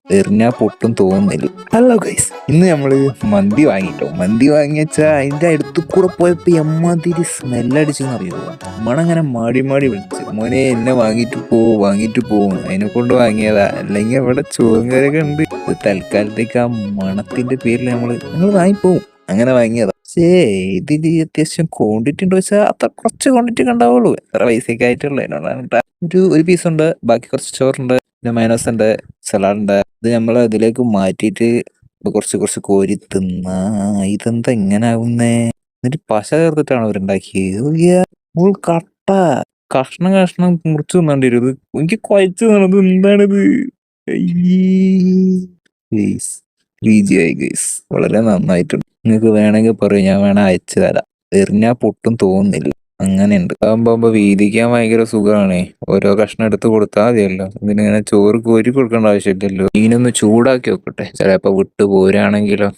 എറിഞ്ഞാ പൊട്ടും തോന്നുന്നില്ല. Hello guys, ഇന്ന് നമ്മള് മന്തി വാങ്ങിട്ടോ. മന്തി വാങ്ങിച്ചാ അതിന്റെ അടുത്ത് കൂടെ പോയപ്പോ എമ്മാതിരി സ്മെല്ലടിച്ചെന്നറിയോ. മണങ്ങനെ മാടി മാടി വിളിച്ച്, മോനെ എന്നെ വാങ്ങിട്ട് പോവും. അതിനെ കൊണ്ട് വാങ്ങിയതാ, അല്ലെങ്കിൽ അവിടെ ചോറും കറിയൊക്കെ ഉണ്ട്. തൽക്കാലത്തേക്ക് ആ മണത്തിന്റെ പേരിൽ ഞങ്ങൾ വാങ്ങിപ്പോവും. അങ്ങനെ വാങ്ങിയതാ. പക്ഷേ ഇതില് അത്യാവശ്യം ക്വാണ്ടിറ്റി ഉണ്ടോ വെച്ചാൽ അത്ര കുറച്ച് ക്വാണ്ടിറ്റി ഉണ്ടാവുള്ളൂ. എത്ര പൈസയൊക്കെ ആയിട്ടുള്ള ഒരു പീസ് ഉണ്ട്, ബാക്കി കുറച്ച് ചോറുണ്ട്, പിന്നെ മൈനസ് ഉണ്ട്, സലാഡ് ഉണ്ട്. ഇത് നമ്മൾ അതിലേക്ക് മാറ്റിയിട്ട് കുറച്ച് കുറച്ച് കോരി തിന്നാ. ഇതെന്താ ഇങ്ങനെ ആവുന്നേ? എന്നിട്ട് പശ ചേർത്തിട്ടാണ് അവരുണ്ടാക്കിയത്. കട്ട കഷ്ണം കഷ്ണം മുറിച്ച് തിന്നേണ്ടി വരും. ഇത് എനിക്ക് കുഴച്ച് തിന്നണത് എന്താണിത്? ഗൈസ്, വളരെ നന്നായിട്ടുണ്ട്. നിങ്ങൾക്ക് വേണമെങ്കിൽ പറയും, ഞാൻ വേണേ അയച്ചു തരാം. എറിഞ്ഞാ പൊട്ടും തോന്നുന്നില്ല. അങ്ങനെയുണ്ട്. അതാകുമ്പോ വീതിക്കാൻ ഭയങ്കര സുഖമാണ്. ഓരോ കഷ്ണം എടുത്ത് കൊടുത്താൽ മതിയല്ലോ. ഇതിനിങ്ങനെ ചോറ് കോരി കൊടുക്കേണ്ട ആവശ്യമില്ലല്ലോ. മീനൊന്ന് ചൂടാക്കി വെക്കട്ടെ, ചിലപ്പോ വിട്ടു പോരാണെങ്കിലോ.